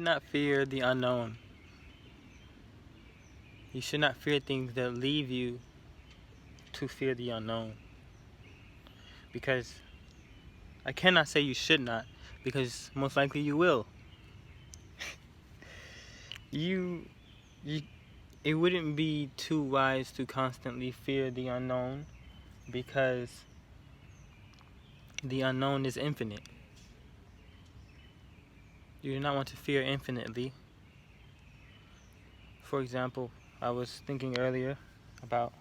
should not fear the unknown. You should not fear things that leave you to fear the unknown. Because I cannot say you should not, because most likely you will. you it wouldn't be too wise to constantly fear the unknown, because the unknown is infinite. You do not want to fear infinitely. For example, I was thinking earlier about,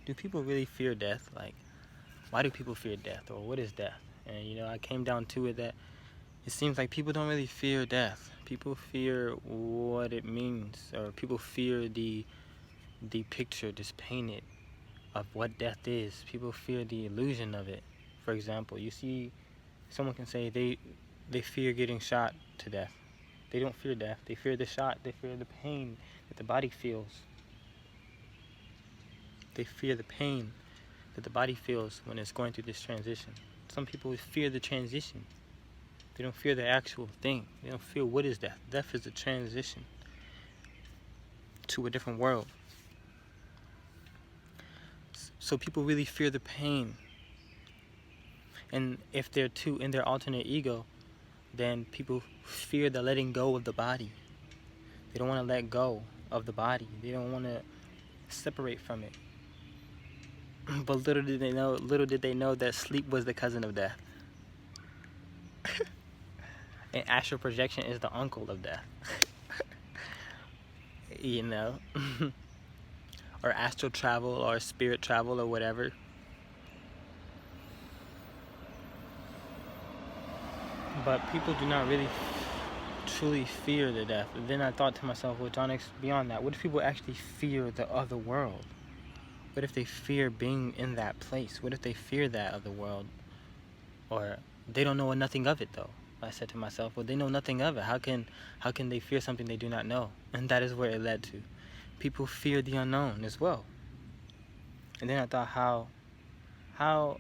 do people really fear death? Like, why do people fear death, or what is death? And I came down to it that it seems like people don't really fear death. People fear what it means, or people fear the picture just painted of what death is. People fear the illusion of it. For example, you see someone can say they fear getting shot to death. They don't fear death. They fear the shot. They fear the pain that the body feels. They fear the pain that the body feels when it's going through this transition. Some people fear the transition. They don't fear the actual thing. They don't fear what is death. Death is the transition to a different world. So people really fear the pain. And if they're too in their alternate ego, then people fear the letting go of the body. They don't want to let go of the body. They don't want to separate from it. But little did they know that sleep was the cousin of death. And astral projection is the uncle of death. Or astral travel, or spirit travel, or whatever. But people do not really truly fear the death. And then I thought to myself, well, Jonix, beyond that, what if people actually fear the other world? What if they fear being in that place? What if they fear that other world? Or they don't know nothing of it, though. I said to myself, well, they know nothing of it. How can they fear something they do not know? And that is where it led to. People fear the unknown as well. And then I thought, how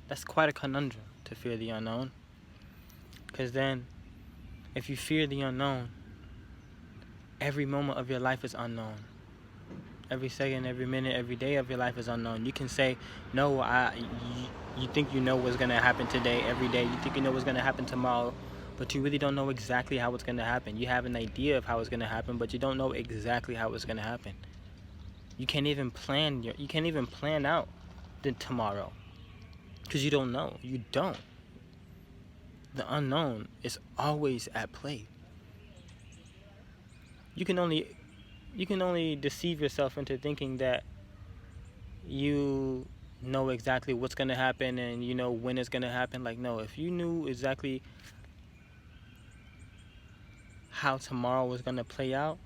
that's quite a conundrum, to fear the unknown. Because then, if you fear the unknown, every moment of your life is unknown. Every second, every minute, every day of your life is unknown. You can say, no, you think you know what's going to happen today, every day. You think you know what's going to happen tomorrow, but you really don't know exactly how it's going to happen. You have an idea of how it's going to happen, but you don't know exactly how it's going to happen. You can't even plan out the tomorrow, because you don't know. You don't. The unknown is always at play. You can only deceive yourself into thinking that you know exactly what's going to happen and you know when it's going to happen. Like, no, if you knew exactly how tomorrow was going to play out,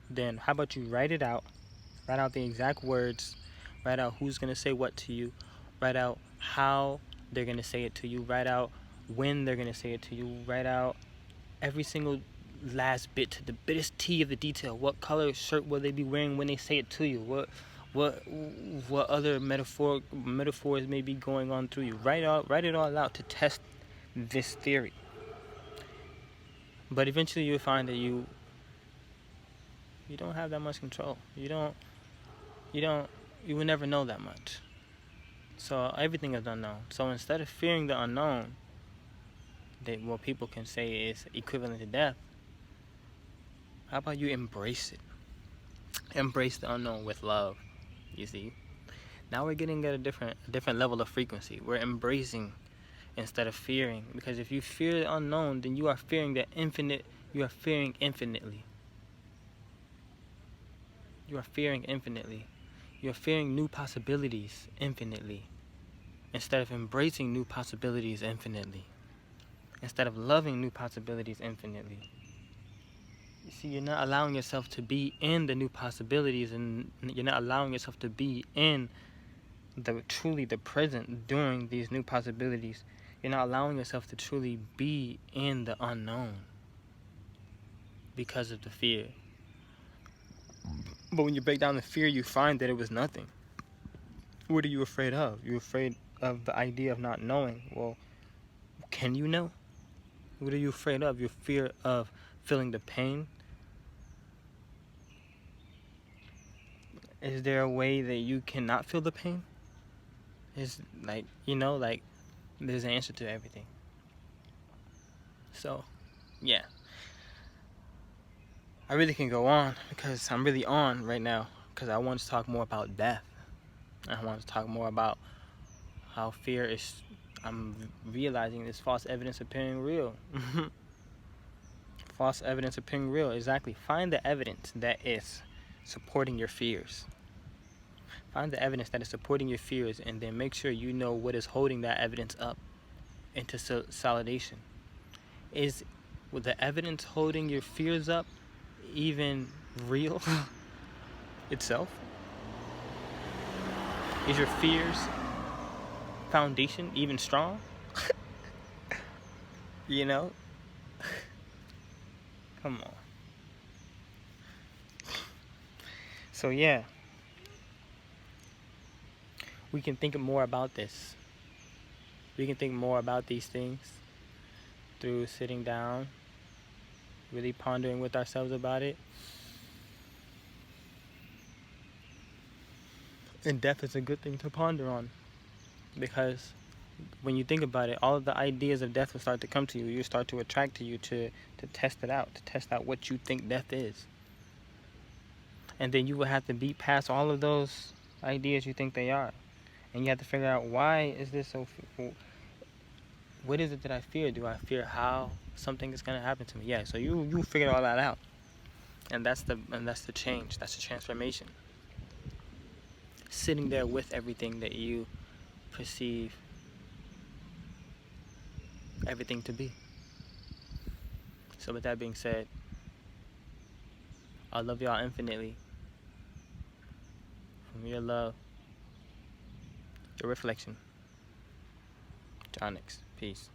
then how about you write it out? Write out the exact words. Write out who's going to say what to you. Write out how they're going to say it to you. Write out when they're going to say it to you. Write out every single last bit, to the biggest T of the detail. What color shirt will they be wearing when they say it to you? What other metaphors may be going on through you? Write it all out to test this theory. But eventually you'll find that you don't have that much control. You will never know that much. So everything is unknown. So instead of fearing the unknown, that what people can say is equivalent to death, how about you embrace it? Embrace the unknown with love. You see, now we're getting at a different level of frequency. We're embracing instead of fearing, because if you fear the unknown, then you are fearing the infinite. You are fearing infinitely. You are fearing infinitely. You are fearing new possibilities infinitely, instead of embracing new possibilities infinitely, instead of loving new possibilities infinitely. You see, you're not allowing yourself to be in the new possibilities, and you're not allowing yourself to be in truly the present during these new possibilities. You're not allowing yourself to truly be in the unknown because of the fear. But when you break down the fear, you find that it was nothing. What are you afraid of? You're afraid of the idea of not knowing. Well, can you know? What are you afraid of? Your fear of feeling the pain, is there a way that you cannot feel the pain? Is like, like there's an answer to everything. So, yeah. I really can go on because I'm really on right now because I want to talk more about death. I want to talk more about how fear is, I'm realizing this false evidence appearing real. False evidence appearing real, exactly. Find the evidence that is supporting your fears. Find the evidence that is supporting your fears, and then make sure you know what is holding that evidence up into solidation. Is the evidence holding your fears up even real itself? Is your fears foundation even strong? You know? Come on. So yeah, we can think more about this. We can think more about these things through sitting down, really pondering with ourselves about it. And death is a good thing to ponder on, because when you think about it, all of the ideas of death will start to come to you. You start to attract to you to test it out, to test out what you think death is. And then you will have to beat past all of those ideas you think they are. And you have to figure out, why is this so what is it that I fear? Do I fear how something is going to happen to me? Yeah, so you figure all that out. And that's the change. That's the transformation. Sitting there with everything that you perceive everything to be. So with that being said, I love y'all infinitely. From your love, your reflection, Jonix. Peace.